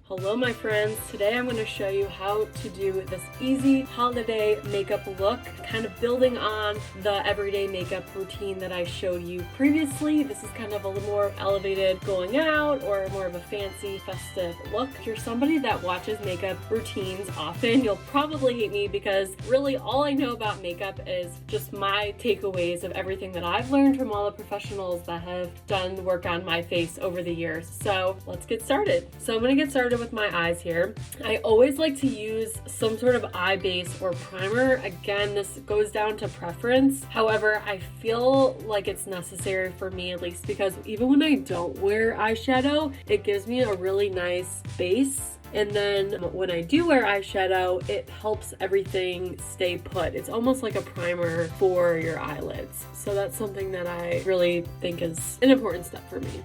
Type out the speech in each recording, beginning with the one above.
Hello my friends, today I'm going to show you how to do this easy holiday makeup look, kind of building on the everyday makeup routine that I showed you previously. This is kind of a little more elevated going out or more of a fancy festive look. If you're somebody that watches makeup routines often, you'll probably hate me because really all I know about makeup is just my takeaways of everything that I've learned from all the professionals that have done work on my face over the years. So let's get started. So I'm going to get started with my eyes here. I always like to use some sort of eye base or primer. Again, this goes down to preference. However, I feel like it's necessary for me, at least, because even when I don't wear eyeshadow, it gives me a really nice base. And then when I do wear eyeshadow, it helps everything stay put. It's almost like a primer for your eyelids. So that's something that I really think is an important step for me.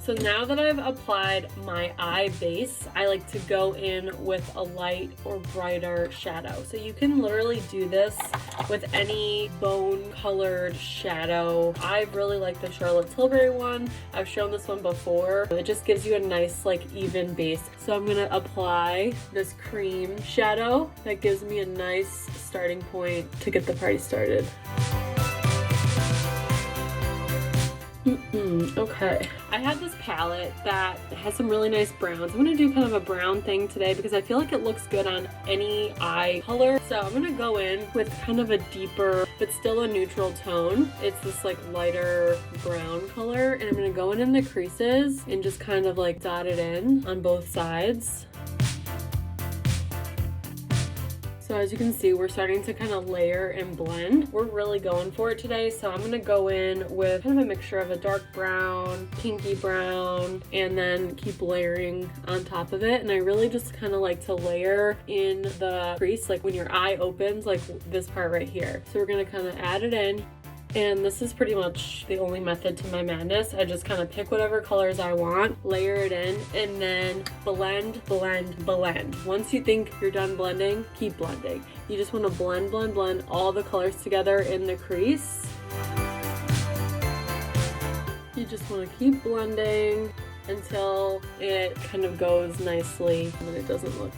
So now that I've applied my eye base, I like to go in with a light or brighter shadow. So you can literally do this with any bone colored shadow. I really like the Charlotte Tilbury one. I've shown this one before. It just gives you a nice even base. So I'm gonna apply this cream shadow that gives me a nice starting point to get the party started. Okay, I have this palette that has some really nice browns. I'm going to do kind of a brown thing today because I feel like it looks good on any eye color. So I'm going to go in with kind of a deeper but still a neutral tone. It's this lighter brown color, and I'm going to go in the creases and just kind of dot it in on both sides. So as you can see, we're starting to kind of layer and blend. We're really going for it today. So I'm going to go in with kind of a mixture of a dark brown, pinky brown, and then keep layering on top of it. And I really just kind of like to layer in the crease, like when your eye opens, like this part right here. So we're going to kind of add it in. And this is pretty much the only method to my madness. I just kind of pick whatever colors I want, layer it in, and then blend, blend, blend. Once you think you're done blending, keep blending. You just want to blend, blend, blend all the colors together in the crease. You just want to keep blending until it kind of goes nicely and it doesn't look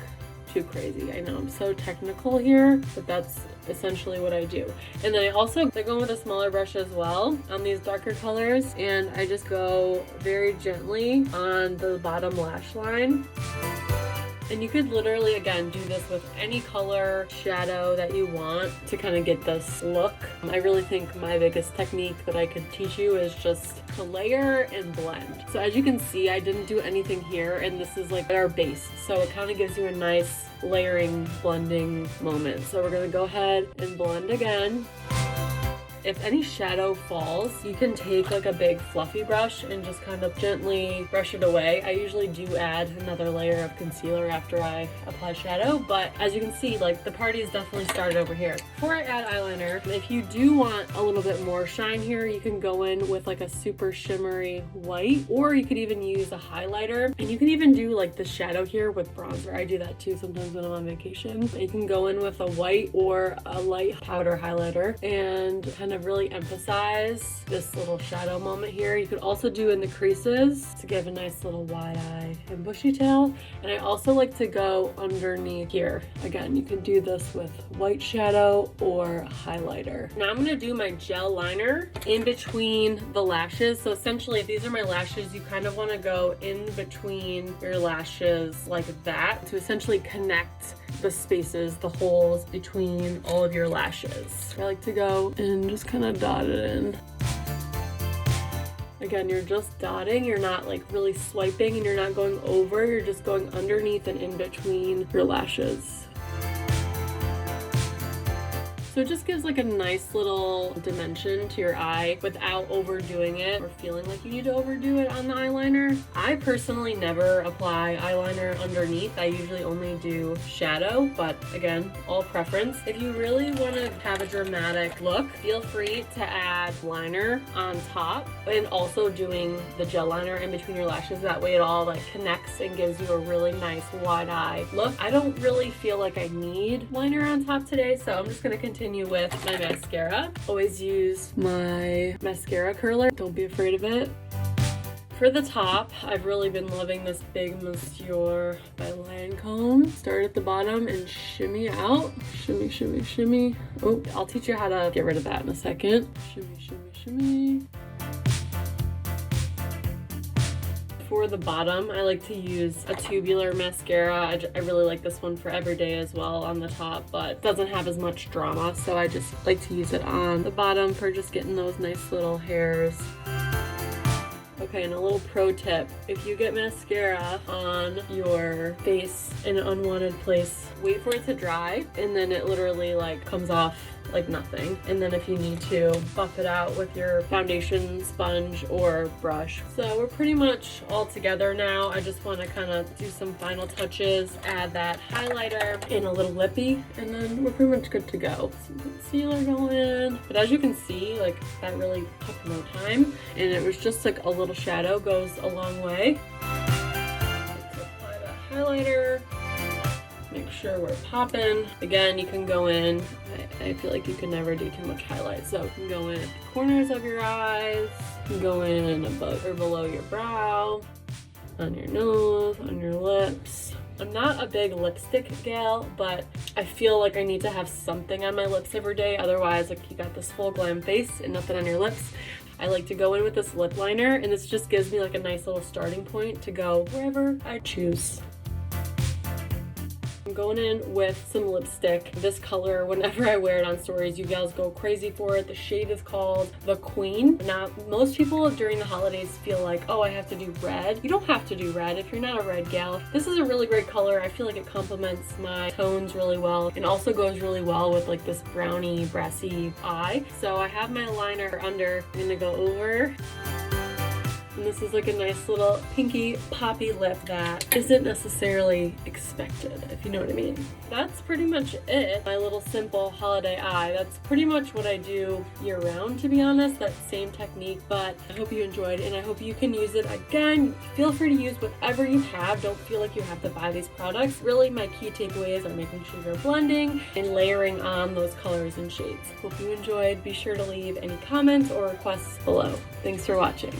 too crazy. I know I'm so technical here, but that's essentially what I do. And then I also go with a smaller brush as well on these darker colors, and I just go very gently on the bottom lash line. And you could literally, again, do this with any color shadow that you want to kind of get this look. I really think my biggest technique that I could teach you is just to layer and blend. So as you can see, I didn't do anything here, and this is our base. So it kind of gives you a nice layering, blending moment. So we're gonna go ahead and blend again. If any shadow falls, you can take a big fluffy brush and just kind of gently brush it away. I usually do add another layer of concealer after I apply shadow, but as you can see, the party is definitely started over here. Before I add eyeliner, if you do want a little bit more shine here, you can go in with a super shimmery white, or you could even use a highlighter, and you can even do the shadow here with bronzer. I do that too sometimes when I'm on vacation. You can go in with a white or a light powder highlighter and kind of really emphasize this little shadow moment here. You could also do in the creases to give a nice little wide eye and bushy tail. And I also like to go underneath here. Again, you can do this with white shadow or highlighter. Now I'm going to do my gel liner in between the lashes. So essentially, if these are my lashes, you kind of want to go in between your lashes like that to essentially connect the spaces, the holes between all of your lashes. I like to go and just kind of dot it in. Again, you're just dotting, you're not really swiping, and you're not going over, you're just going underneath and in between your lashes. So it just gives like a nice little dimension to your eye without overdoing it or feeling like you need to overdo it on the eyeliner. I personally never apply eyeliner underneath. I usually only do shadow, but again, all preference. If you really want to have a dramatic look, feel free to add liner on top and also doing the gel liner in between your lashes. That way it all like connects and gives you a really nice wide eye look. I don't really feel like I need liner on top today, so I'm just going to continue with my mascara. Always use my mascara curler. Don't be afraid of it. for the top, I've really been loving this Big Monsieur by Lancome. Start at the bottom and shimmy out. Shimmy, shimmy, shimmy. Oh, I'll teach you how to get rid of that in a second. Shimmy, shimmy, shimmy. For the bottom, I like to use a tubular mascara. I really like this one for everyday as well on the top, but it doesn't have as much drama, so I just like to use it on the bottom for just getting those nice little hairs. Okay, and a little pro tip, if you get mascara on your face in an unwanted place, wait for it to dry, and then it literally like comes off like nothing. And then if you need to, buff it out with your foundation sponge or brush. So we're pretty much all together now. I just want to kind of do some final touches, add that highlighter and a little lippy, and then we're pretty much good to go. Some concealer going. But as you can see, like that really took no time, and it was just like a little shadow goes a long way. Let's apply that highlighter. Make sure we're popping. Again, you can go in, I feel like you can never do too much highlight, so you can go in at the corners of your eyes, you can go in above or below your brow, on your nose, on your lips. I'm not a big lipstick gal, but I feel like I need to have something on my lips every day, otherwise like you got this full glam face and nothing on your lips. I like to go in with this lip liner, and this just gives me like a nice little starting point to go wherever I choose. I'm going in with some lipstick. This color, whenever I wear it on stories, you guys go crazy for it. The shade is called The Queen. Now, most people during the holidays feel like, oh, I have to do red. You don't have to do red if you're not a red gal. This is a really great color. I feel like it complements my tones really well, and also goes really well with like this browny, brassy eye. So I have my liner under. I'm gonna go over. And this is like a nice little pinky poppy lip that isn't necessarily expected, if you know what I mean. That's pretty much it. My little simple holiday eye. That's pretty much what I do year round, to be honest, that same technique. But I hope you enjoyed, and I hope you can use it. Again, feel free to use whatever you have. Don't feel like you have to buy these products. Really, my key takeaways are making sure you're blending and layering on those colors and shades. Hope you enjoyed. Be sure to leave any comments or requests below. Thanks for watching.